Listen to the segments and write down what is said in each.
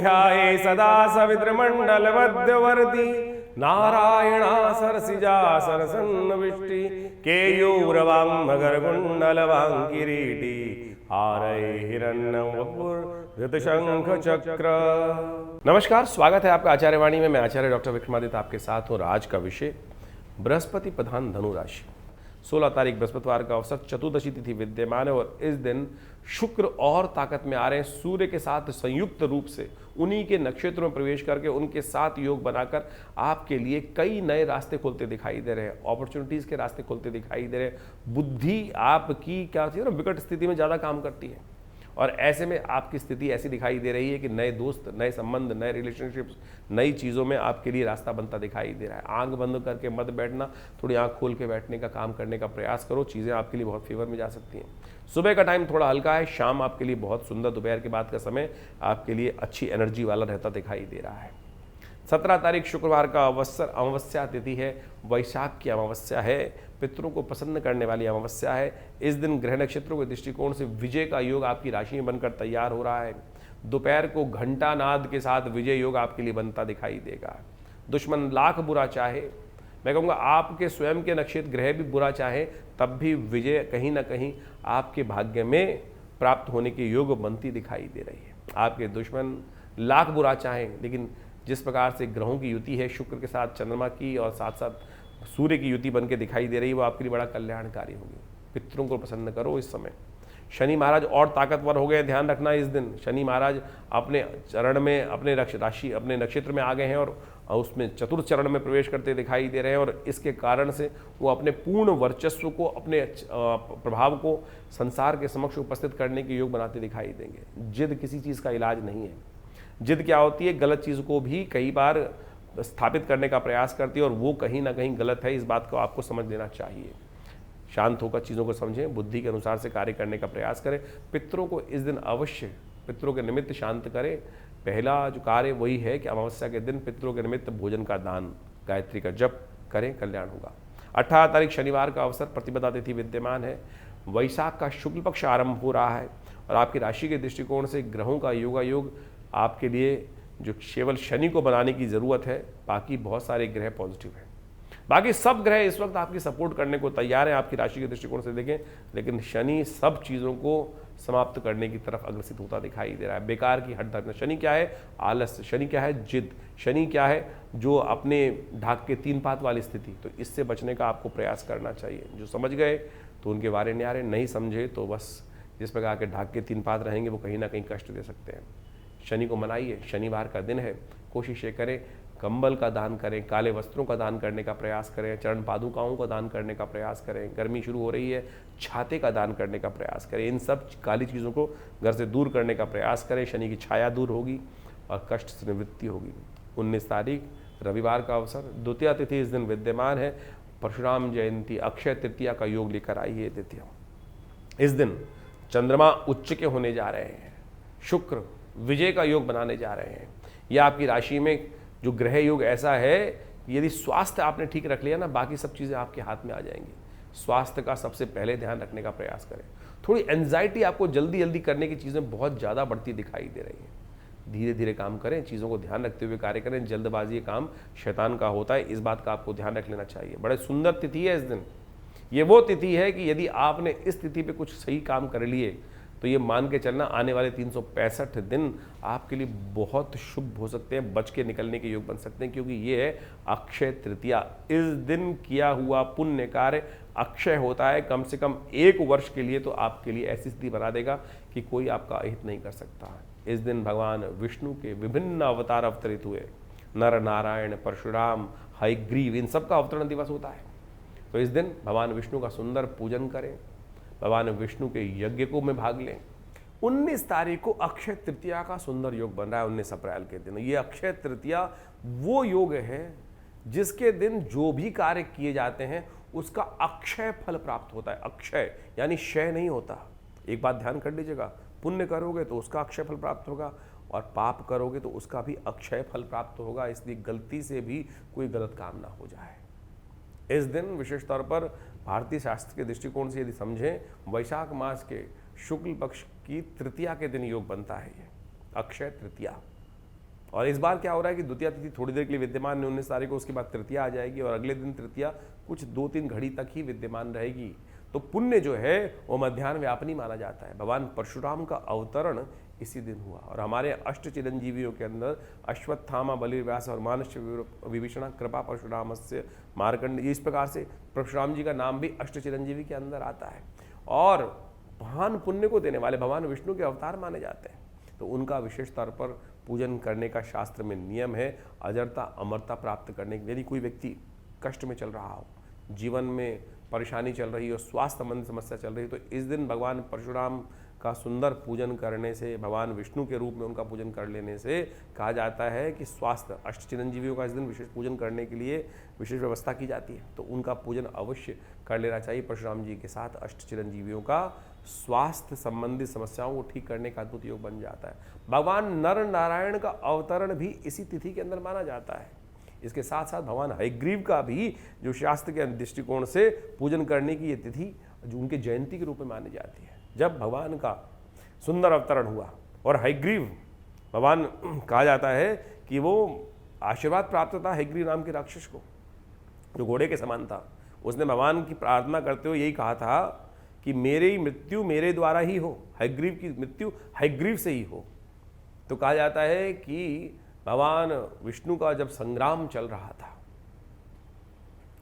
ध्याये सदा सवितृमण्डलमध्यवर्ती नारायणा सरसिजा सरसन्नविष्टि केयूरवाङ्मकरकुण्डलवाङ्किरीटी हारये हिरण्यवपुर्धृतशंख चक्र। नमस्कार, स्वागत है आपका आचार्य वाणी में। मैं आचार्य डॉक्टर विक्रमादित्य आपके साथ हूँ। और आज का विषय बृहस्पति प्रधान धनु राशि। 16 तारीख बृहस्पतिवार का अवसर, चतुर्दशी तिथि विद्यमान है और इस दिन शुक्र और ताकत में आ रहे हैं। सूर्य के साथ संयुक्त रूप से उन्हीं के नक्षत्र में प्रवेश करके उनके साथ योग बनाकर आपके लिए कई नए रास्ते खुलते दिखाई दे रहे हैं। अपॉर्चुनिटीज के रास्ते खुलते दिखाई दे रहे हैं। बुद्धि आपकी क्या होती है ना, विकट स्थिति में ज़्यादा काम करती है और ऐसे में आपकी स्थिति ऐसी दिखाई दे रही है कि नए दोस्त, नए संबंध, नए रिलेशनशिप्स, नई चीज़ों में आपके लिए रास्ता बनता दिखाई दे रहा है। आंख बंद करके मत बैठना, थोड़ी आंख खोल के बैठने का काम करने का प्रयास करो। चीज़ें आपके लिए बहुत फेवर में जा सकती हैं। सुबह का टाइम थोड़ा हल्का है, शाम आपके लिए बहुत सुंदर, दोपहर के बाद का समय आपके लिए अच्छी एनर्जी वाला रहता दिखाई दे रहा है। 17 तारीख शुक्रवार का अवसर, अमावस्या तिथि है, वैशाख की अमावस्या है, पितरों को प्रसन्न करने वाली अमावस्या है। इस दिन ग्रह नक्षत्रों के दृष्टिकोण से विजय का योग आपकी राशि में बनकर तैयार हो रहा है। दोपहर को घंटा नाद के साथ विजय योग आपके लिए बनता दिखाई देगा। दुश्मन लाख बुरा चाहे, मैं कहूँगा आपके स्वयं के नक्षत्र ग्रह भी बुरा चाहे, तब भी विजय कहीं ना कहीं आपके भाग्य में प्राप्त होने के योग बनती दिखाई दे रही है। आपके दुश्मन लाख बुरा चाहें, लेकिन जिस प्रकार से ग्रहों की युति है, शुक्र के साथ चंद्रमा की और साथ साथ सूर्य की युति बन के दिखाई दे रही है, वो आपके लिए बड़ा कल्याणकारी होगी। पितरों को प्रसन्न करो इस समय। शनि महाराज और ताकतवर हो गए, ध्यान रखना इस दिन। शनि महाराज अपने चरण में, अपने राशि, अपने नक्षत्र में आ गए हैं और उसमें चतुर्थ चरण में प्रवेश करते दिखाई दे रहे हैं और इसके कारण से वो अपने पूर्ण वर्चस्व को, अपने प्रभाव को संसार के समक्ष उपस्थित करने के योग बनाते दिखाई देंगे। जिद किसी चीज़ का इलाज नहीं है। जिद क्या होती है, गलत चीज़ को भी कई बार स्थापित करने का प्रयास करती है और वो कहीं ना कहीं गलत है। इस बात को आपको समझ लेना चाहिए। शांत होकर चीज़ों को समझें, बुद्धि के अनुसार से कार्य करने का प्रयास करें। पितरों को इस दिन अवश्य पितरों के निमित्त शांत करें। पहला जो कार्य वही है कि अमावस्या के दिन पितरों के निमित्त भोजन का दान, गायत्री का जप करें, कल्याण होगा। 18 तारीख शनिवार का अवसर, प्रतिपदा तिथि विद्यमान है। वैशाख का शुक्ल पक्ष आरंभ हो रहा है और आपकी राशि के दृष्टिकोण से ग्रहों का योगायोग आपके लिए जो केवल शनि को बनाने की ज़रूरत है, बाकी बहुत सारे ग्रह पॉजिटिव हैं। बाकी सब ग्रह इस वक्त आपकी सपोर्ट करने को तैयार हैं आपकी राशि के दृष्टिकोण से देखें, लेकिन शनि सब चीज़ों को समाप्त करने की तरफ अग्रसित होता दिखाई दे रहा है। बेकार की हट धर्म। शनि क्या है? आलस्य। शनि क्या है? जिद। शनि क्या है? जो अपने ढाक के 3 पात वाली स्थिति। तो इससे बचने का आपको प्रयास करना चाहिए। जो समझ गए तो उनके वारे न्यारे, नहीं समझे तो बस जिस प्रकार के ढाक के 3 पात रहेंगे वो कहीं ना कहीं कष्ट दे सकते हैं। शनि को मनाइए, शनिवार का दिन है। कोशिश ये करें कंबल का दान करें, काले वस्त्रों का दान करने का प्रयास करें, चरण पादुकाओं का दान करने का प्रयास करें। गर्मी शुरू हो रही है, छाते का दान करने का प्रयास करें। इन सब काली चीज़ों को घर से दूर करने का प्रयास करें। शनि की छाया दूर होगी और कष्ट से निवृत्ति होगी। 19 तारीख रविवार का अवसर, द्वितीया तिथि इस दिन विद्यमान है। परशुराम जयंती, अक्षय तृतीया का योग लेकर आई है तृतीया। इस दिन चंद्रमा उच्च के होने जा रहे हैं, शुक्र विजय का योग बनाने जा रहे हैं। यह आपकी राशि में जो ग्रह योग ऐसा है, यदि स्वास्थ्य आपने ठीक रख लिया ना, बाकी सब चीज़ें आपके हाथ में आ जाएंगी। स्वास्थ्य का सबसे पहले ध्यान रखने का प्रयास करें। थोड़ी एंजाइटी आपको जल्दी जल्दी करने की चीज़ें बहुत ज़्यादा बढ़ती दिखाई दे रही हैं। धीरे धीरे काम करें, चीज़ों को ध्यान रखते हुए कार्य करें। जल्दबाजी काम शैतान का होता है, इस बात का आपको ध्यान रख लेना चाहिए। बड़े सुंदर तिथि है इस दिन। ये वो तिथि है कि यदि आपने इस तिथि पे कुछ सही काम कर लिए तो ये मान के चलना आने वाले 365 दिन आपके लिए बहुत शुभ हो सकते हैं। बच के निकलने के योग बन सकते हैं, क्योंकि ये है अक्षय तृतीया। इस दिन किया हुआ पुण्य कार्य अक्षय होता है। कम से कम 1 वर्ष के लिए तो आपके लिए ऐसी स्थिति बना देगा कि कोई आपका अहित नहीं कर सकता। इस दिन भगवान विष्णु के विभिन्न अवतार अवतरित हुए। नर नारायण, परशुराम, हयग्रीव, इन सबका अवतरण दिवस होता है। तो इस दिन भगवान विष्णु का सुंदर पूजन करें, भगवान विष्णु के यज्ञ को में भाग लें। 19 तारीख को अक्षय तृतीया का सुंदर योग बन रहा है। 19 अप्रैल के दिन ये अक्षय तृतीया वो योग है जिसके दिन जो भी कार्य किए जाते हैं उसका अक्षय फल प्राप्त होता है। अक्षय यानी क्षय नहीं होता। एक बात ध्यान कर लीजिएगा, पुण्य करोगे तो उसका अक्षय फल प्राप्त होगा और पाप करोगे तो उसका भी अक्षय फल प्राप्त होगा। इसलिए गलती से भी कोई गलत काम ना हो जाए। इस दिन विशेष तौर पर भारतीय शास्त्र के दृष्टिकोण से यदि समझें, वैशाख मास के शुक्ल पक्ष की तृतीया के दिन योग बनता है। ये अक्षय तृतीया और इस बार क्या हो रहा है कि द्वितीया तिथि थोड़ी देर के लिए विद्यमान है 19 तारीख को, उसके बाद तृतीया आ जाएगी और अगले दिन तृतीया कुछ 2-3 घड़ी तक ही विद्यमान रहेगी। तो पुण्य जो है वो मध्याह्न व्यापनी माना जाता है। भगवान परशुराम का अवतरण इसी दिन हुआ और हमारे अष्ट चिरंजीवियों के अंदर अश्वत्थामा, बलिर्व्यास और मानुष विभीषण कृपा परशुरामस्य मार्कंड, इस प्रकार से परशुराम जी का नाम भी अष्ट चिरंजीवी के अंदर आता है और महान पुण्य को देने वाले भगवान विष्णु के अवतार माने जाते हैं। तो उनका विशेष तौर पर पूजन करने का शास्त्र में नियम है। अजरता अमरता प्राप्त करने के, यदि कोई व्यक्ति कष्ट में चल रहा हो, जीवन में परेशानी चल रही हो, स्वास्थ्य संबंधी समस्या चल रही है, तो इस दिन भगवान परशुराम का सुंदर पूजन करने से, भगवान विष्णु के रूप में उनका पूजन कर लेने से कहा जाता है कि स्वास्थ्य, अष्ट चिरंजीवियों का इस दिन विशेष पूजन करने के लिए विशेष व्यवस्था की जाती है। तो उनका पूजन अवश्य कर लेना चाहिए। परशुराम जी के साथ अष्ट चिरंजीवियों का स्वास्थ्य संबंधी समस्याओं को ठीक करने का अद्भुत योग बन जाता है। भगवान नर नारायण का अवतरण भी इसी तिथि के अंदर माना जाता है। इसके साथ साथ भगवान हयग्रीव का भी जो शास्त्र के दृष्टिकोण से पूजन करने की ये तिथि जो उनके जयंती के रूप में मानी जाती है। जब भगवान का सुंदर अवतरण हुआ और हयग्रीव भगवान कहा जाता है कि वो आशीर्वाद प्राप्त था हयग्रीव नाम के राक्षस को, जो घोड़े के समान था। उसने भगवान की प्रार्थना करते हुए यही कहा था कि मेरी मृत्यु मेरे द्वारा ही हो, हयग्रीव की मृत्यु हयग्रीव से ही हो। तो कहा जाता है कि भगवान विष्णु का जब संग्राम चल रहा था,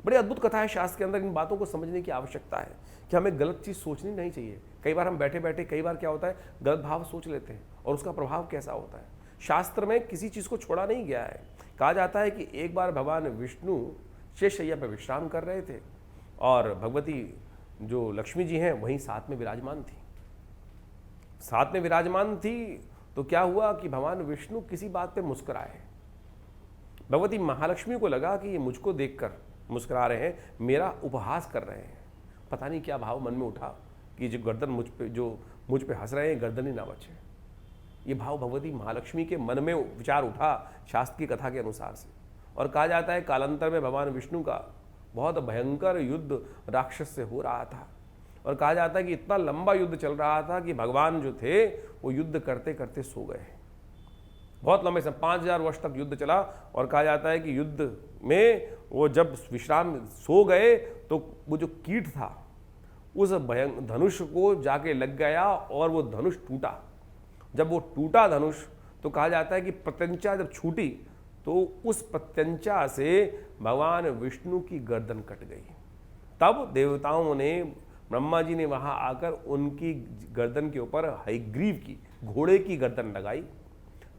बड़ी अद्भुत कथा है शास्त्र के अंदर। इन बातों को समझने की आवश्यकता है कि हमें गलत चीज़ सोचनी नहीं चाहिए। कई बार हम बैठे बैठे कई बार क्या होता है गलत भाव सोच लेते हैं और उसका प्रभाव कैसा होता है। शास्त्र में किसी चीज़ को छोड़ा नहीं गया है। कहा जाता है कि एक बार भगवान विष्णु शेषशैया पर विश्राम कर रहे थे और भगवती जो लक्ष्मी जी हैं वहीं साथ में विराजमान थी। साथ में विराजमान थी तो क्या हुआ कि भगवान विष्णु किसी बात पे मुस्कुराए। भगवती महालक्ष्मी को लगा कि ये मुझको देखकर मुस्कुरा रहे हैं, मेरा उपहास कर रहे हैं। पता नहीं क्या भाव मन में उठा कि जो गर्दन मुझ पे हंस रहे हैं, गर्दन ही ना बचे। ये भाव भगवती महालक्ष्मी के मन में विचार उठा शास्त्र की कथा के अनुसार से। और कहा जाता है कालांतर में भगवान विष्णु का बहुत भयंकर युद्ध राक्षस से हो रहा था और कहा जाता है कि इतना लंबा युद्ध चल रहा था कि भगवान जो थे वो युद्ध करते करते सो गए। बहुत लंबे समय 5000 वर्ष तक युद्ध चला और कहा जाता है कि युद्ध में वो जब विश्राम सो गए तो वो जो कीट था उस धनुष को जाके लग गया और वो धनुष टूटा। जब वो टूटा धनुष तो कहा जाता है कि प्रत्यंचा जब छूटी तो उस प्रत्यंचा से भगवान विष्णु की गर्दन कट गई। तब देवताओं ने, ब्रह्मा जी ने वहां आकर उनकी गर्दन के ऊपर हयग्रीव की, घोड़े की गर्दन लगाई।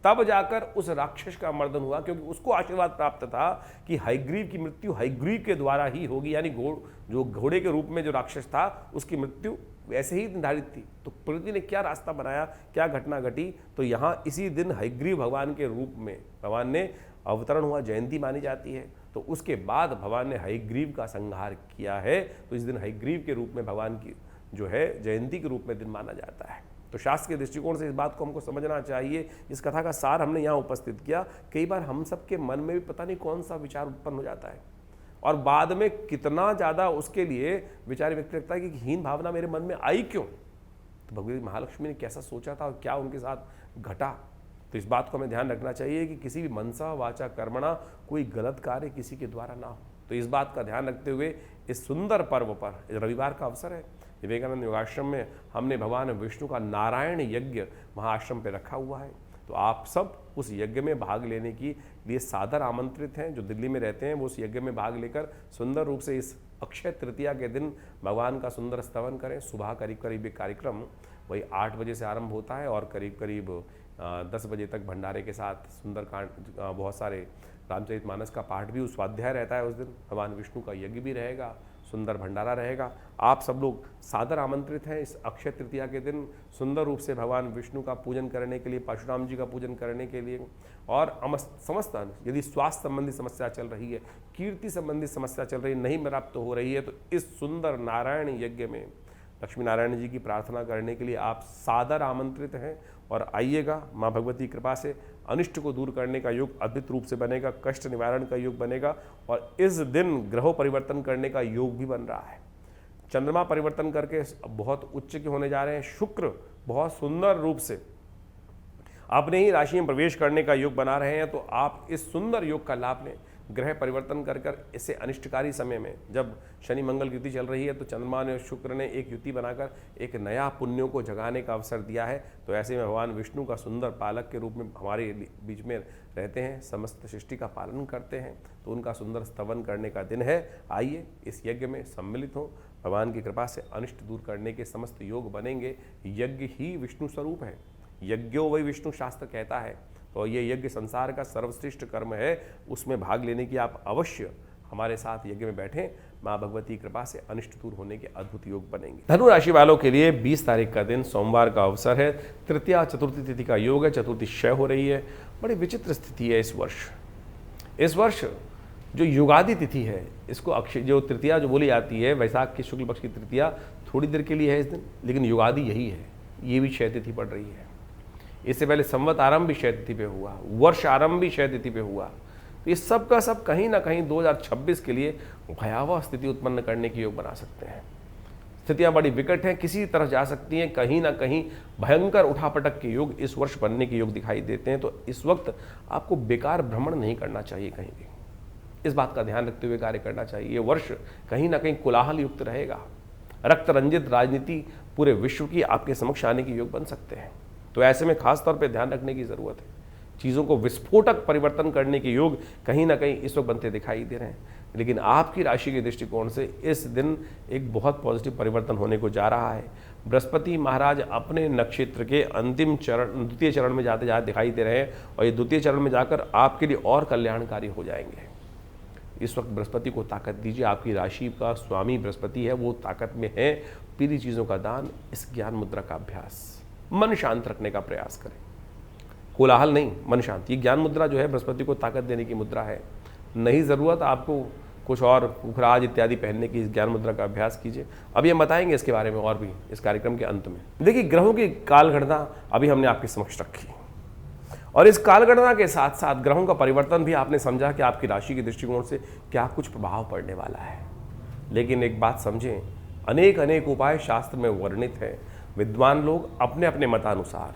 तब जाकर उस राक्षस का मर्दन हुआ, क्योंकि उसको आशीर्वाद प्राप्त था कि हयग्रीव की मृत्यु हयग्रीव के द्वारा ही होगी, यानी जो घोड़े के रूप में जो राक्षस था उसकी मृत्यु वैसे ही निर्धारित थी। तो प्रकृति ने क्या रास्ता बनाया, क्या घटना घटी, तो यहाँ इसी दिन हयग्रीव भगवान के रूप में भगवान ने अवतरण हुआ, जयंती मानी जाती है। तो उसके बाद भगवान ने हयग्रीव का संहार किया है, तो इस दिन हयग्रीव के रूप में भगवान की जो है जयंती के रूप में दिन माना जाता है। तो शास्त्र के दृष्टिकोण से इस बात को हमको समझना चाहिए। इस कथा का सार हमने यहाँ उपस्थित किया। कई बार हम सबके मन में भी पता नहीं कौन सा विचार उत्पन्न हो जाता है और बाद में कितना ज़्यादा उसके लिए विचार व्यक्त रखता है कि हीन भावना मेरे मन में आई क्यों। तो भगवती महालक्ष्मी ने कैसा सोचा था और क्या उनके साथ घटा। तो इस बात को हमें ध्यान रखना चाहिए कि किसी भी मनसा वाचा कर्मणा कोई गलत कार्य किसी के द्वारा ना हो। तो इस बात का ध्यान रखते हुए इस सुंदर पर्व पर, रविवार का अवसर है, विवेकानंद योगाश्रम में हमने भगवान विष्णु का नारायण यज्ञ महाआश्रम पे रखा हुआ है। तो आप सब उस यज्ञ में भाग लेने के लिए सादर आमंत्रित हैं। जो दिल्ली में रहते हैं वो उस यज्ञ में भाग लेकर सुंदर रूप से इस अक्षय तृतीया के दिन भगवान का सुंदर स्तवन करें। सुबह करीब करीब ये कार्यक्रम वही 8 बजे से आरंभ होता है और करीब करीब 10 बजे तक भंडारे के साथ सुंदरकांड, बहुत सारे रामचरितमानस का पाठ भी, स्वाध्याय रहता है उस दिन। भगवान विष्णु का यज्ञ भी रहेगा, सुंदर भंडारा रहेगा। आप सब लोग सादर आमंत्रित हैं इस अक्षय तृतीया के दिन सुंदर रूप से भगवान विष्णु का पूजन करने के लिए, परशुराम जी का पूजन करने के लिए। और समस्त यदि स्वास्थ्य संबंधी समस्या चल रही है, कीर्ति संबंधी समस्या चल रही है, नहीं प्राप्त हो रही है, तो इस सुंदर नारायण यज्ञ में लक्ष्मी नारायण जी की प्रार्थना करने के लिए आप सादर आमंत्रित हैं और आइएगा। माँ भगवती कृपा से अनिष्ट को दूर करने का योग अद्भुत रूप से बनेगा, कष्ट निवारण का योग बनेगा और इस दिन ग्रहों परिवर्तन करने का योग भी बन रहा है। चंद्रमा परिवर्तन करके बहुत उच्च के होने जा रहे हैं। शुक्र बहुत सुंदर रूप से अपने ही राशि में प्रवेश करने का योग बना रहे हैं, तो आप इस सुंदर योग का लाभ लें। ग्रह परिवर्तन कर कर इसे अनिष्टकारी समय में, जब शनि मंगल युति चल रही है, तो चंद्रमा ने शुक्र ने एक युति बनाकर एक नया पुण्यों को जगाने का अवसर दिया है। तो ऐसे में भगवान विष्णु का सुंदर पालक के रूप में हमारे बीच में रहते हैं, समस्त सृष्टि का पालन करते हैं, तो उनका सुंदर स्तवन करने का दिन है। आइए इस यज्ञ में सम्मिलित हों, भगवान की कृपा से अनिष्ट दूर करने के समस्त योग बनेंगे। यज्ञ ही विष्णु स्वरूप है, यज्ञो वही विष्णु शास्त्र कहता है। तो ये यज्ञ संसार का सर्वश्रेष्ठ कर्म है, उसमें भाग लेने की आप अवश्य हमारे साथ यज्ञ में बैठें। माँ भगवती कृपा से अनिष्ट दूर होने के अद्भुत योग बनेंगे। धनु राशि वालों के लिए 20 तारीख का दिन सोमवार का अवसर है। तृतीया चतुर्थी तिथि का योग है, चतुर्थी क्षय हो रही है। बड़ी विचित्र स्थिति है इस वर्ष जो युगादि तिथि है, इसको अक्षय जो तृतीया जो बोली जाती है, वैशाख की शुक्ल पक्ष की तृतीया थोड़ी देर के लिए है इस दिन, लेकिन युगादि यही है, ये भी क्षय तिथि पड़ रही है। इससे पहले संवत आरंभ भी क्षय तिथि पे हुआ, वर्ष आरंभ भी क्षय तिथि पे हुआ। तो ये सब का सब कहीं ना कहीं 2026 के लिए भयावह स्थिति उत्पन्न करने की योग बना सकते हैं। स्थितियां बड़ी विकट हैं, किसी तरफ जा सकती हैं, कहीं ना कहीं भयंकर उठापटक के योग इस वर्ष बनने के योग दिखाई देते हैं। तो इस वक्त आपको बेकार भ्रमण नहीं करना चाहिए, कहीं भी इस बात का ध्यान रखते हुए कार्य करना चाहिए। ये वर्ष कहीं ना कहीं कोलाहल युक्त रहेगा, रक्त रंजित राजनीति पूरे विश्व की आपके समक्ष आने के योग बन सकते हैं। तो ऐसे में खास तौर पे ध्यान रखने की ज़रूरत है। चीज़ों को विस्फोटक परिवर्तन करने के योग कहीं ना कहीं इस वक्त बनते दिखाई दे रहे हैं, लेकिन आपकी राशि के दृष्टिकोण से इस दिन एक बहुत पॉजिटिव परिवर्तन होने को जा रहा है। बृहस्पति महाराज अपने नक्षत्र के अंतिम चरण, द्वितीय चरण में जाते जाते दिखाई दे रहे हैं, और ये द्वितीय चरण में जाकर आपके लिए और कल्याणकारी हो जाएंगे। इस वक्त बृहस्पति को ताकत दीजिए, आपकी राशि का स्वामी बृहस्पति है, वो ताकत में है। पीली चीज़ों का दान, इस ज्ञान मुद्रा का अभ्यास, मन शांत रखने का प्रयास करें। कोलाहल नहीं, मन शांति। ये ज्ञान मुद्रा जो है बृहस्पति को ताकत देने की मुद्रा है। नहीं ज़रूरत आपको कुछ और पुखराज इत्यादि पहनने की, इस ज्ञान मुद्रा का अभ्यास कीजिए। अभी हम बताएंगे इसके बारे में और भी इस कार्यक्रम के अंत में। देखिए, ग्रहों की कालगणना अभी हमने आपके समक्ष रखी, और इस कालगणना के साथ साथ ग्रहों का परिवर्तन भी आपने समझा कि आपकी राशि के दृष्टिकोण से क्या कुछ प्रभाव पड़ने वाला है। लेकिन एक बात समझें, अनेक अनेक उपाय शास्त्र में वर्णित हैं। विद्वान लोग अपने अपने मतानुसार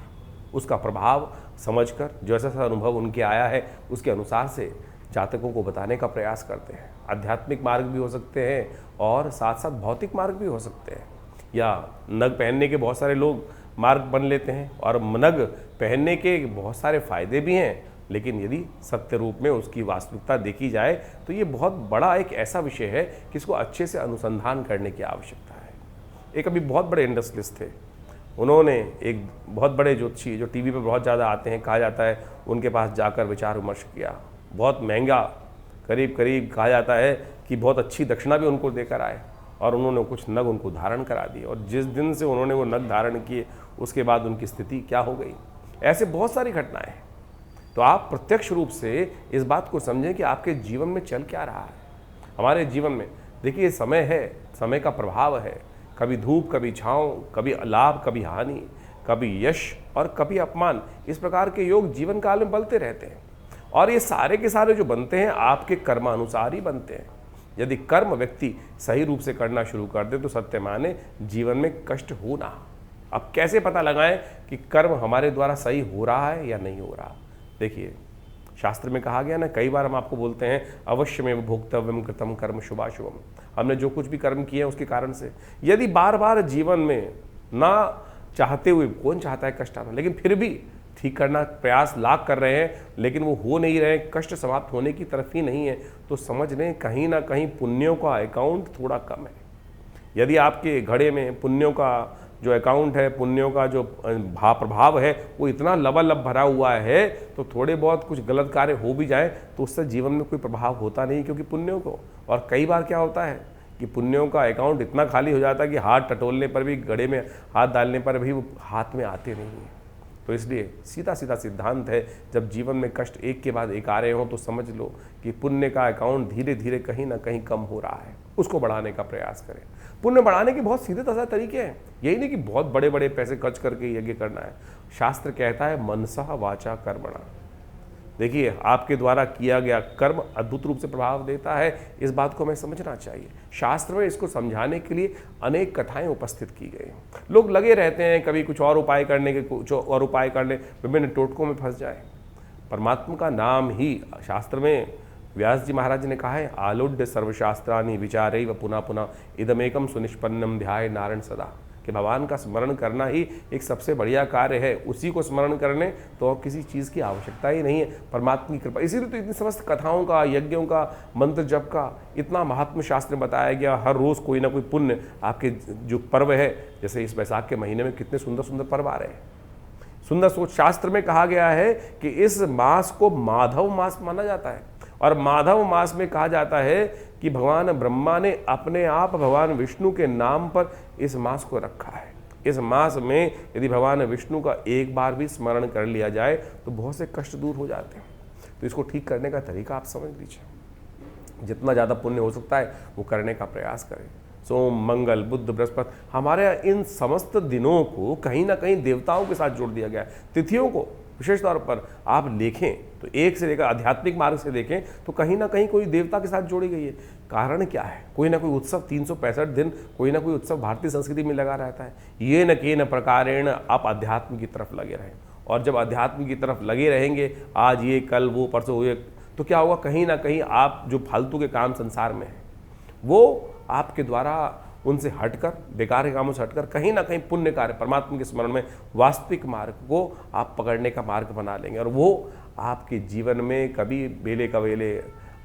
उसका प्रभाव समझकर, जैसा सा अनुभव उनके आया है उसके अनुसार से जातकों को बताने का प्रयास करते हैं। आध्यात्मिक मार्ग भी हो सकते हैं और साथ साथ भौतिक मार्ग भी हो सकते हैं, या नग पहनने के बहुत सारे लोग मार्ग बन लेते हैं, और नग पहनने के बहुत सारे फायदे भी हैं। लेकिन यदि सत्य रूप में उसकी वास्तविकता देखी जाए तो ये बहुत बड़ा एक ऐसा विषय है कि इसको अच्छे से अनुसंधान करने की आवश्यकता है। एक अभी बहुत बड़े इंडस्ट्रियलिस्ट थे, उन्होंने एक बहुत बड़े ज्योतिषी जो टीवी पर बहुत ज़्यादा आते हैं, कहा जाता है, उनके पास जाकर विचार विमर्श किया। बहुत महंगा, करीब करीब कहा जाता है कि बहुत अच्छी दक्षिणा भी उनको देकर आए, और उन्होंने कुछ नग उनको धारण करा दिए, और जिस दिन से उन्होंने वो नग धारण किए उसके बाद उनकी स्थिति क्या हो गई। ऐसे बहुत सारी घटनाएं हैं। तो आप प्रत्यक्ष रूप से इस बात को समझें कि आपके जीवन में चल क्या रहा है। हमारे जीवन में देखिए, समय है, समय का प्रभाव है, कभी धूप कभी छाँव, कभी लाभ कभी हानि, कभी यश और कभी अपमान। इस प्रकार के योग जीवन काल में बदलते रहते हैं, और ये सारे के सारे जो बनते हैं आपके कर्मानुसार ही बनते हैं। यदि कर्म व्यक्ति सही रूप से करना शुरू कर दे तो सत्य माने जीवन में कष्ट होना। अब कैसे पता लगाएं कि कर्म हमारे द्वारा सही हो रहा है या नहीं हो रहा। देखिए, शास्त्र में कहा गया ना, कई बार हम आपको बोलते हैं, अवश्य में भोक्तव्यम कृतम कर्म शुभाशुभम। हमने जो कुछ भी कर्म किए हैं उसके कारण से, यदि बार बार जीवन में ना चाहते हुए, कौन चाहता है कष्ट आना, लेकिन फिर भी ठीक करना प्रयास लाख कर रहे हैं, लेकिन वो हो नहीं रहे, कष्ट समाप्त होने की तरफ ही नहीं है, तो समझ लें कहीं ना कहीं पुण्यों का अकाउंट थोड़ा कम है। यदि आपके घड़े में पुण्यों का जो अकाउंट है, पुण्यों का जो प्रभाव है, वो इतना लबालब भरा हुआ है, तो थोड़े बहुत कुछ गलत कार्य हो भी जाए तो उससे जीवन में कोई प्रभाव होता नहीं, क्योंकि पुण्यों को। और कई बार क्या होता है कि पुण्यों का अकाउंट इतना खाली हो जाता है कि हाथ टटोलने पर भी, घड़े में हाथ डालने पर भी वो हाथ में आते नहीं हैं। तो इसलिए सीधा सीधा सिद्धांत है, जब जीवन में कष्ट एक के बाद एक आ रहे हों तो समझ लो कि पुण्य का अकाउंट धीरे धीरे कहीं ना कहीं कम हो रहा है, उसको बढ़ाने का प्रयास करें। पुण्य बढ़ाने के बहुत सीधे साधे तरीके हैं, यही नहीं कि बहुत बड़े बड़े पैसे खर्च करके यज्ञ करना है। शास्त्र कहता है मनसा वाचा कर्मणा, देखिए, आपके द्वारा किया गया कर्म अद्भुत रूप से प्रभाव देता है, इस बात को हमें समझना चाहिए। शास्त्र में इसको समझाने के लिए अनेक कथाएं उपस्थित की गई हैं। लोग लगे रहते हैं कभी कुछ और उपाय करने के, कुछ और उपाय कर ले, विभिन्न टोटकों में फंस जाए। परमात्मा का नाम ही शास्त्र में व्यास जी महाराज ने कहा है, आलुड्य सर्वशास्त्रानि विचारैव पुनः पुनः इदमेकम सुनिष्पन्नम ध्याय नारायण सदा, कि भगवान का स्मरण करना ही एक सबसे बढ़िया कार्य है। उसी को स्मरण करने तो और किसी चीज़ की आवश्यकता ही नहीं है, परमात्मा की कृपा। इसीलिए तो इतनी समस्त कथाओं का, यज्ञों का, मंत्र जप का इतना महात्म्य शास्त्र में बताया गया। हर रोज़ कोई ना कोई पुण्य आपके जो पर्व है, जैसे इस वैशाख के महीने में कितने सुंदर सुंदर पर्व आ रहे हैं। सुंदर सोच शास्त्र में कहा गया है कि इस मास को माधव मास माना जाता है, और माधव मास में कहा जाता है कि भगवान ब्रह्मा ने अपने आप भगवान विष्णु के नाम पर इस मास को रखा है। इस मास में यदि भगवान विष्णु का एक बार भी स्मरण कर लिया जाए तो बहुत से कष्ट दूर हो जाते हैं। तो इसको ठीक करने का तरीका आप समझ लीजिए। जितना ज़्यादा पुण्य हो सकता है वो करने का प्रयास करें। सोम, मंगल, बुध, बृहस्पति, हमारे इन समस्त दिनों को कहीं ना कहीं देवताओं के साथ जोड़ दिया गया है। तिथियों को विशेष तौर पर आप देखें तो एक से लेकर आध्यात्मिक मार्ग से देखें तो कहीं ना कहीं कोई देवता के साथ जोड़ी गई है। कारण क्या है? कोई ना कोई उत्सव, 365 दिन कोई ना कोई उत्सव भारतीय संस्कृति में लगा रहता है। ये न के न प्रकारेण आप अध्यात्म की तरफ लगे रहें, और जब अध्यात्म की तरफ लगे रहेंगे, आज ये कल वो परसों ये, तो क्या होगा, कहीं ना कहीं आप जो फालतू के काम संसार में हैं वो आपके द्वारा उनसे हटकर, बेकार के कामों से हटकर कहीं ना कहीं पुण्य कार्य, परमात्मा के स्मरण में वास्तविक मार्ग को आप पकड़ने का मार्ग बना लेंगे, और वो आपके जीवन में कभी बेले कवेले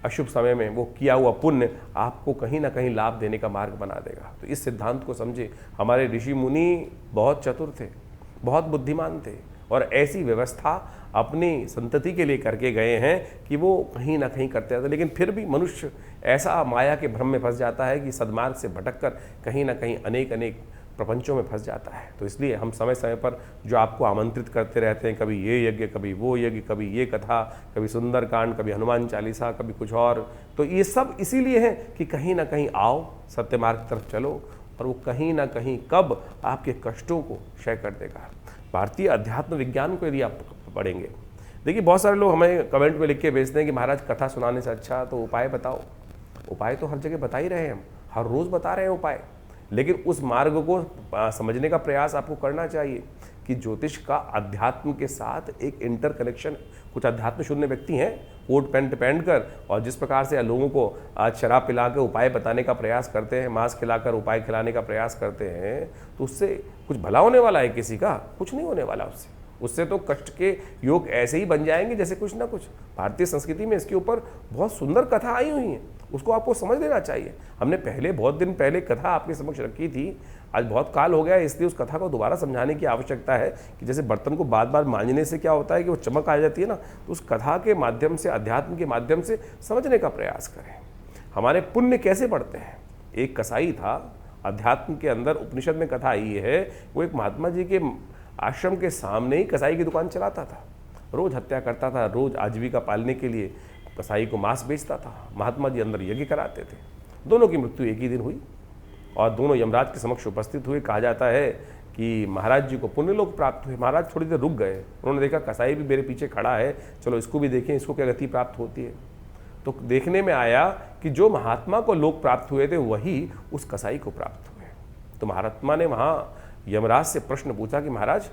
अशुभ समय में वो किया हुआ पुण्य आपको कहीं ना कहीं लाभ देने का मार्ग बना देगा। तो इस सिद्धांत को समझे। हमारे ऋषि मुनि बहुत चतुर थे, बहुत बुद्धिमान थे, और ऐसी व्यवस्था अपनी संतति के लिए करके गए हैं कि वो कहीं ना कहीं करते रहते। लेकिन फिर भी मनुष्य ऐसा माया के भ्रम में फंस जाता है कि सद्मार्ग से भटककर कहीं ना कहीं अनेक अनेक प्रपंचों में फंस जाता है। तो इसलिए हम समय समय पर जो आपको आमंत्रित करते रहते हैं, कभी ये यज्ञ, कभी वो यज्ञ, कभी ये कथा, कभी सुंदरकांड, कभी हनुमान चालीसा, कभी कुछ और, तो ये सब इसीलिए है कि कहीं ना कहीं आओ, सत्य मार्ग की तरफ चलो, और वो कहीं ना कहीं कब आपके कष्टों को क्षय कर देगा। भारतीय अध्यात्म विज्ञान को यदि आप पढ़ेंगे, देखिए बहुत सारे लोग हमें कमेंट में लिख के भेजते हैं कि महाराज कथा सुनाने से अच्छा तो उपाय बताओ। उपाय तो हर जगह बता ही रहे हैं, हम हर रोज़ बता रहे हैं उपाय, लेकिन उस मार्ग को समझने का प्रयास आपको करना चाहिए कि ज्योतिष का अध्यात्म के साथ एक इंटर कनेक्शन। कुछ अध्यात्म शून्य व्यक्ति हैं, कोट पैंट पहन कर, और जिस प्रकार से लोगों को आज शराब पिला के उपाय बताने का प्रयास करते हैं, मांस खिलाकर उपाय खिलाने का प्रयास करते हैं, तो उससे कुछ भला होने वाला है किसी का? कुछ नहीं होने वाला उससे तो कष्ट के योग ऐसे ही बन जाएंगे जैसे कुछ ना कुछ। भारतीय संस्कृति में इसके ऊपर बहुत सुंदर कथा आई हुई है, उसको आपको समझ लेना चाहिए। हमने पहले बहुत दिन पहले कथा आपके समक्ष रखी थी, आज बहुत काल हो गया है, इसलिए उस कथा को दोबारा समझाने की आवश्यकता है कि जैसे बर्तन को बार बार मांजने से क्या होता है कि वो चमक आ जाती है ना, तो उस कथा के माध्यम से, अध्यात्म के माध्यम से समझने का प्रयास करें। हमारे पुण्य कैसे बढ़ते हैं? एक कसाई था, अध्यात्म के अंदर उपनिषद में कथा आई है, वो एक महात्मा जी के आश्रम के सामने ही कसाई की दुकान चलाता था, रोज हत्या करता था, रोज आजीविका पालने के लिए कसाई को मांस बेचता था। महात्मा जी अंदर यज्ञ कराते थे। दोनों की मृत्यु एक ही दिन हुई और दोनों यमराज के समक्ष उपस्थित हुए। कहा जाता है कि महाराज जी को पुण्य लोक प्राप्त हुए। महाराज थोड़ी देर रुक गए, उन्होंने देखा कसाई भी मेरे पीछे खड़ा है, चलो इसको भी देखें, इसको क्या गति प्राप्त होती है। तो देखने में आया कि जो महात्मा को लोक प्राप्त हुए थे वही उस कसाई को प्राप्त हुए। तो महात्मा ने वहाँ यमराज से प्रश्न पूछा कि महाराज,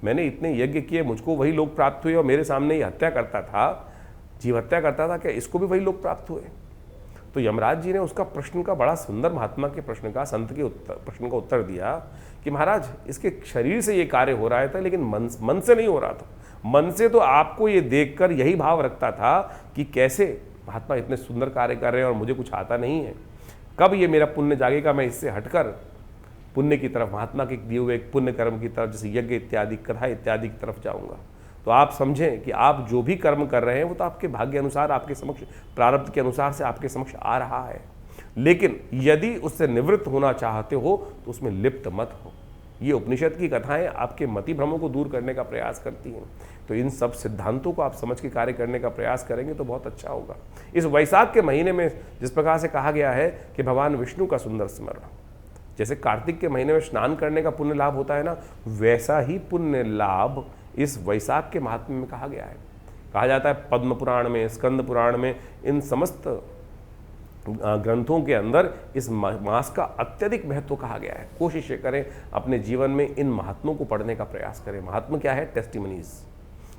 मैंने इतने यज्ञ किए, मुझको वही लोक प्राप्त हुए, और मेरे सामने ये हत्या करता था, जीव हत्या करता था, क्या इसको भी वही लोक प्राप्त हुए? तो यमराज जी ने उसका प्रश्न का, बड़ा सुंदर महात्मा के प्रश्न का, संत के प्रश्न का उत्तर दिया कि महाराज, इसके शरीर से ये कार्य हो रहा था, लेकिन मन से नहीं हो रहा था। मन से तो आपको ये देखकर यही भाव रखता था कि कैसे महात्मा इतने सुंदर कार्य कर रहे हैं और मुझे कुछ आता नहीं है, कब ये मेरा पुण्य जागेगा, मैं इससे हटकर पुण्य की तरफ, महात्मा के दिए हुए एक पुण्य कर्म की तरफ, जैसे यज्ञ इत्यादि, कथा इत्यादि की तरफ जाऊंगा। तो आप समझें कि आप जो भी कर्म कर रहे हैं वो तो आपके भाग्य अनुसार, आपके समक्ष, प्रारब्ध के अनुसार से आपके समक्ष आ रहा है, लेकिन यदि उससे निवृत्त होना चाहते हो तो उसमें लिप्त मत हो। ये उपनिषद की कथाएं आपके मति भ्रमों को दूर करने का प्रयास करती हैं। तो इन सब सिद्धांतों को आप समझ के कार्य करने का प्रयास करेंगे तो बहुत अच्छा होगा। इस वैशाख के महीने में जिस प्रकार से कहा गया है कि भगवान विष्णु का सुंदर स्मरण, जैसे कार्तिक के महीने में स्नान करने का पुण्य लाभ होता है ना, वैसा ही पुण्य लाभ इस वैशाख के महात्म्य में कहा गया है कहा जाता है पद्म पुराण में, स्कंद पुराण में, इन समस्त ग्रंथों के अंदर इस मास का अत्यधिक महत्व कहा गया है। कोशिश करें अपने जीवन में इन महात्मों को पढ़ने का प्रयास करें। महात्मा क्या है? टेस्टिमनीज।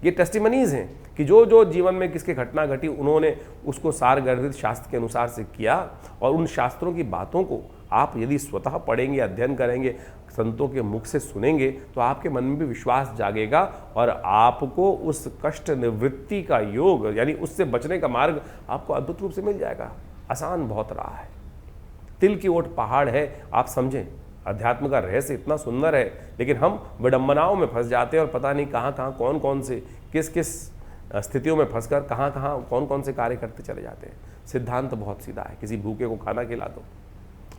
ये टेस्टिमनीज हैं कि जो जो जीवन में किसके घटना घटी उन्होंने उसको सारगर्भित शास्त्र के अनुसार से किया, और उन शास्त्रों की बातों को आप यदि स्वतः पढ़ेंगे, अध्ययन करेंगे, संतों के मुख से सुनेंगे, तो आपके मन में भी विश्वास जागेगा और आपको उस कष्ट निवृत्ति का योग, यानी उससे बचने का मार्ग आपको अद्भुत रूप से मिल जाएगा। आसान बहुत रहा है, तिल की ओट पहाड़ है। आप समझें, अध्यात्म का रहस्य इतना सुंदर है, लेकिन हम विडंबनाओं में फंस जाते हैं और पता नहीं कहाँ कहाँ कौन कौन से किस किस स्थितियों में फंसकर कहाँ कहाँ कौन कौन से कार्य करते चले जाते हैं। सिद्धांत तो बहुत सीधा है, किसी भूखे को खाना खिला दो।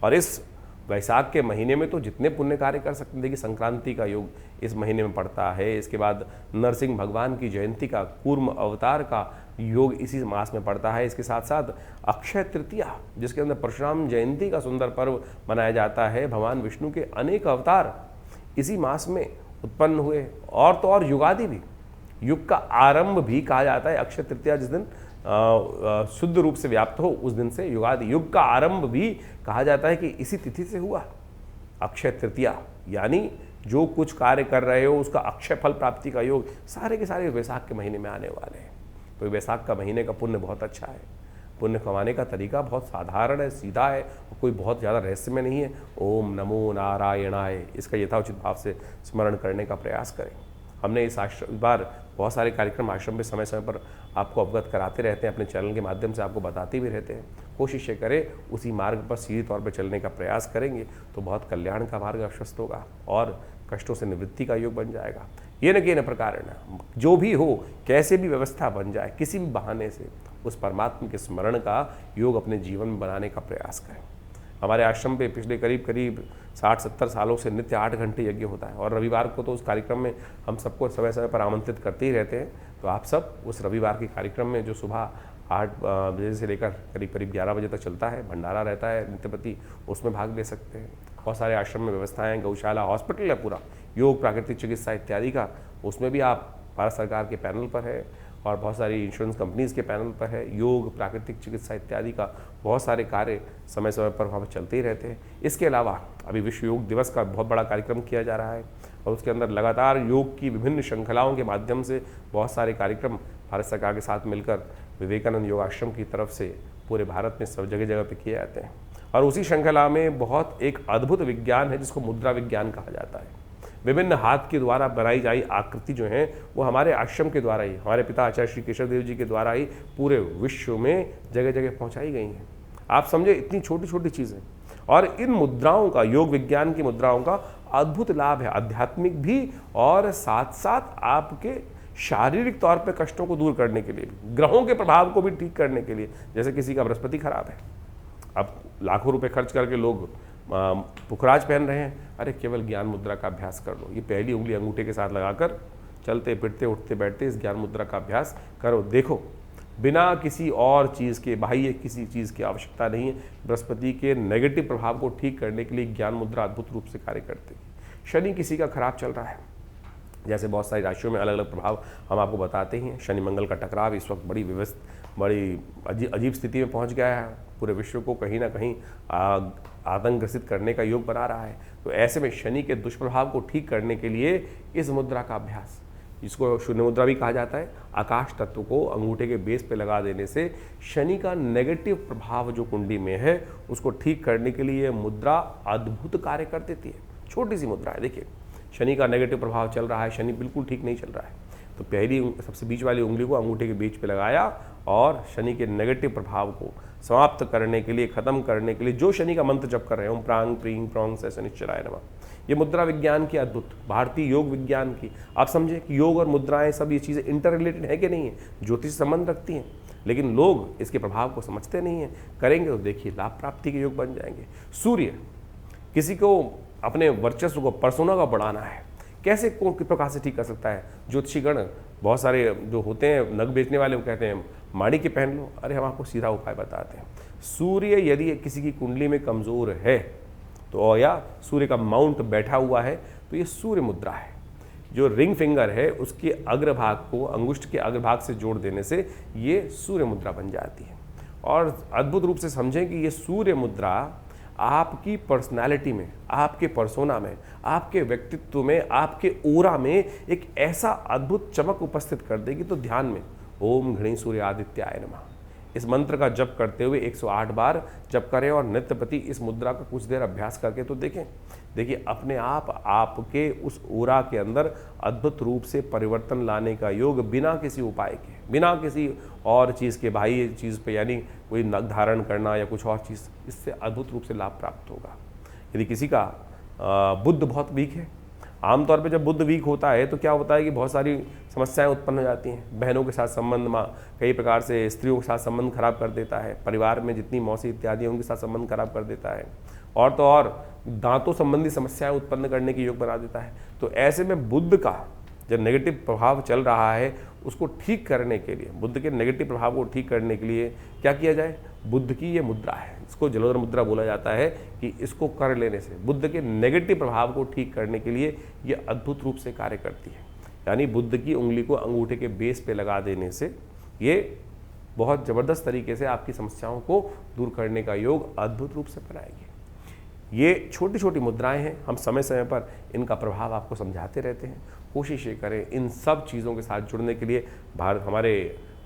और इस वैशाख के महीने में तो जितने पुण्य कार्य कर सकते हैं। देखिए, संक्रांति का योग इस महीने में पड़ता है, इसके बाद नरसिंह भगवान की जयंती का, कूर्म अवतार का योग इसी मास में पड़ता है। इसके साथ साथ अक्षय तृतीया, जिसके अंदर परशुराम जयंती का सुंदर पर्व मनाया जाता है। भगवान विष्णु के अनेक अवतार इसी मास में उत्पन्न हुए। और तो और युगादि भी, युग का आरंभ भी कहा जाता है। अक्षय तृतीया जिस दिन शुद्ध रूप से व्याप्त हो, उस दिन से युगादि, युग का आरंभ भी कहा जाता है कि इसी तिथि से हुआ। अक्षय तृतीया यानी जो कुछ कार्य कर रहे हो उसका अक्षय फल प्राप्ति का योग सारे के सारे वैशाख के महीने में आने वाले हैं। तो वैशाख का महीने का पुण्य बहुत अच्छा है। पुण्य कमाने का तरीका बहुत साधारण है, सीधा है, कोई बहुत ज़्यादा रहस्य में नहीं है। ओम नमो नारायणाय, इसका यथाउचित भाव से स्मरण करने का प्रयास करें। हमने इस बार बहुत सारे कार्यक्रम आश्रम में समय समय पर आपको अवगत कराते रहते हैं, अपने चैनल के माध्यम से आपको बताते भी रहते हैं। कोशिश करें उसी मार्ग पर सीधे तौर पर चलने का प्रयास करेंगे तो बहुत कल्याण का मार्ग अश्वस्त होगा और कष्टों से निवृत्ति का योग बन जाएगा। ये न कि न प्रकार न जो भी हो, कैसे भी व्यवस्था बन जाए, किसी भी बहाने से उस परमात्मा के स्मरण का योग अपने जीवन में बनाने का प्रयास करें। हमारे आश्रम पे पिछले करीब 60-70 सालों से नित्य 8 घंटे यज्ञ होता है, और रविवार को तो उस कार्यक्रम में हम सबको समय समय पर आमंत्रित करते ही रहते हैं। तो आप सब उस रविवार के कार्यक्रम में, जो सुबह 8 बजे से लेकर करीब 11 बजे तक चलता है, भंडारा रहता है नित्यप्रति, उसमें भाग ले सकते हैं। बहुत सारे आश्रम में व्यवस्थाएं, गौशाला, हॉस्पिटल है पूरा, योग, प्राकृतिक चिकित्सा इत्यादि का, उसमें भी आप भारत सरकार के पैनल पर है और बहुत सारी इंश्योरेंस कंपनीज़ के पैनल पर है। योग, प्राकृतिक चिकित्सा इत्यादि का बहुत सारे कार्य समय समय पर वहाँ पर चलते ही रहते हैं। इसके अलावा अभी विश्व योग दिवस का बहुत बड़ा कार्यक्रम किया जा रहा है और उसके अंदर लगातार योग की विभिन्न श्रृंखलाओं के माध्यम से बहुत सारे कार्यक्रम भारत सरकार के साथ मिलकर विवेकानंद योग आश्रम की तरफ से पूरे भारत में सब जगह जगह पे किए जाते हैं। और उसी श्रृंखला में बहुत एक अद्भुत विज्ञान है जिसको मुद्रा विज्ञान कहा जाता है। विभिन्न हाथ के द्वारा बनाई जाई आकृति जो है वो हमारे आश्रम के द्वारा ही, हमारे पिता आचार्य श्री केशव देव जी के द्वारा ही पूरे विश्व में जगह जगह पहुंचाई गई हैं। आप समझे, इतनी छोटी छोटी चीज़ें। और इन मुद्राओं का, योग विज्ञान की मुद्राओं का अद्भुत लाभ है, आध्यात्मिक भी और साथ साथ आपके शारीरिक तौर पे कष्टों को दूर करने के लिए भी, ग्रहों के प्रभाव को भी ठीक करने के लिए। जैसे किसी का बृहस्पति खराब है, अब लाखों रुपए खर्च करके लोग पुखराज पहन रहे हैं, अरे केवल ज्ञान मुद्रा का अभ्यास कर लो। ये पहली उंगली अंगूठे के साथ लगाकर चलते फिरते उठते बैठते इस ज्ञान मुद्रा का अभ्यास करो, देखो बिना किसी और चीज़ के, बाह्य किसी चीज़ की आवश्यकता नहीं है। बृहस्पति के नेगेटिव प्रभाव को ठीक करने के लिए ज्ञान मुद्रा अद्भुत रूप से कार्य करती है। शनि किसी का खराब चल रहा है, जैसे बहुत सारी राशियों में अलग अलग प्रभाव हम आपको बताते हैं। शनि मंगल का टकराव इस वक्त बड़ी अजीब स्थिति में पहुंच गया है, पूरे विश्व को कहीं ना कहीं आतंक ग्रसित करने का योग बना रहा है। तो ऐसे में शनि के दुष्प्रभाव को ठीक करने के लिए इस मुद्रा का अभ्यास, जिसको शून्य मुद्रा भी कहा जाता है, आकाश तत्व को अंगूठे के बेस पे लगा देने से शनि का नेगेटिव प्रभाव जो कुंडली में है उसको ठीक करने के लिए मुद्रा अद्भुत कार्य कर देती है। छोटी सी मुद्रा है, देखिए शनि का नेगेटिव प्रभाव चल रहा है, शनि बिल्कुल ठीक नहीं चल रहा है, तो पहली सबसे बीच वाली उंगली को अंगूठे के बीच पे लगाया और शनि के नेगेटिव प्रभाव को समाप्त करने के लिए, खत्म करने के लिए जो शनि का मंत्र जप कर रहे हैं, ओम प्रांग प्रींग प्रोंग से शनिश्चराय नमः, ये मुद्रा विज्ञान की अद्भुत, भारतीय योग विज्ञान की। आप समझे कि योग और मुद्राएं सब ये चीज़ें इंटर रिलेटेड है कि नहीं है, ज्योतिष से संबंध रखती हैं, लेकिन लोग इसके प्रभाव को समझते नहीं हैं। करेंगे तो देखिए लाभ प्राप्ति के योग बन जाएंगे। सूर्य, किसी को अपने वर्चस्व को, परसोना का बढ़ाना है, कैसे किस प्रकार से ठीक कर सकता है। ज्योतिषीगण बहुत सारे जो होते हैं नग बेचने वाले, वो कहते हैं माणिक्य पहन लो, अरे हम आपको सीधा उपाय बताते हैं। सूर्य यदि किसी की कुंडली में कमज़ोर है तो, या सूर्य का माउंट बैठा हुआ है, तो ये सूर्य मुद्रा है। जो रिंग फिंगर है उसके अग्रभाग को अंगुष्ठ के अग्रभाग से जोड़ देने से ये सूर्य मुद्रा बन जाती है। और अद्भुत रूप से समझें कि ये सूर्य मुद्रा आपकी पर्सनालिटी में, आपके पर्सोना में, आपके व्यक्तित्व में, आपके ओरा में एक ऐसा अद्भुत चमक उपस्थित कर देगी। तो ध्यान में ओम घृणी सूर्य आदित्याय नमः इस मंत्र का जप करते हुए 108 बार जप करें और नित्य प्रति इस मुद्रा का कुछ देर अभ्यास करके तो देखें। देखिए अपने आप आपके उस ओरा के अंदर अद्भुत रूप से परिवर्तन लाने का योग बिना किसी उपाय के, बिना किसी और चीज़ के, बाह्य चीज़ पे यानी कोई नग धारण करना या कुछ और चीज़, इससे अद्भुत रूप से लाभ प्राप्त होगा। यदि किसी का बुद्ध बहुत वीक है, आमतौर पे जब बुद्ध वीक होता है तो क्या होता है कि बहुत सारी समस्याएं उत्पन्न हो जाती हैं। बहनों के साथ संबंध में कई प्रकार से, स्त्रियों के साथ संबंध खराब कर देता है, परिवार में जितनी मौसी इत्यादि उनके साथ संबंध खराब कर देता है, और तो और दांतों संबंधी समस्याएं उत्पन्न करने के योग बना देता है। तो ऐसे में बुद्ध का जो नेगेटिव प्रभाव चल रहा है उसको ठीक करने के लिए, बुद्ध के नेगेटिव प्रभाव को ठीक करने के लिए क्या किया जाए? बुद्ध की ये मुद्रा है, इसको जलोदर मुद्रा बोला जाता है, कि इसको कर लेने से बुद्ध के नेगेटिव प्रभाव को ठीक करने के लिए ये अद्भुत रूप से कार्य करती है। यानी बुद्ध की उंगली को अंगूठे के बेस पे लगा देने से ये बहुत ज़बरदस्त तरीके से आपकी समस्याओं को दूर करने का योग अद्भुत रूप से बनाएगी। ये छोटी छोटी मुद्राएं हैं, हम समय समय पर इनका प्रभाव आपको समझाते रहते हैं। कोशिश ये करें इन सब चीज़ों के साथ जुड़ने के लिए। हमारे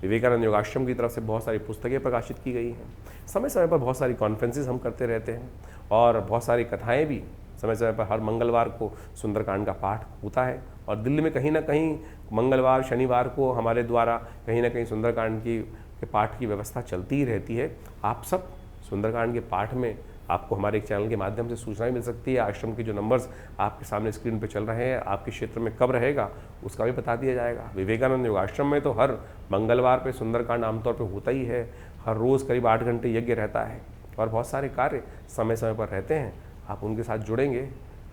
विवेकानंद योगाश्रम की तरफ से बहुत सारी पुस्तकें प्रकाशित की गई हैं। समय समय पर बहुत सारी कॉन्फ्रेंसेस हम करते रहते हैं और बहुत सारी कथाएं भी समय समय पर। हर मंगलवार को सुंदरकांड का पाठ होता है और दिल्ली में कहीं ना कहीं मंगलवार शनिवार को हमारे द्वारा कहीं ना कहीं सुंदरकांड के पाठ की व्यवस्था चलती ही रहती है। आप सब सुंदरकांड के पाठ में आपको हमारे एक चैनल के माध्यम से सूचनाएं मिल सकती है। आश्रम के जो नंबर्स आपके सामने स्क्रीन पे चल रहे हैं, आपके क्षेत्र में कब रहेगा उसका भी बता दिया जाएगा। विवेकानंद योगाश्रम में तो हर मंगलवार पे सुंदरकांड आमतौर पे होता ही है। हर रोज़ करीब 8 घंटे यज्ञ रहता है और बहुत सारे कार्य समय समय पर रहते हैं। आप उनके साथ जुड़ेंगे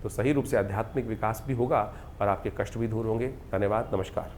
तो सही रूप से आध्यात्मिक विकास भी होगा और आपके कष्ट भी दूर होंगे। धन्यवाद, नमस्कार।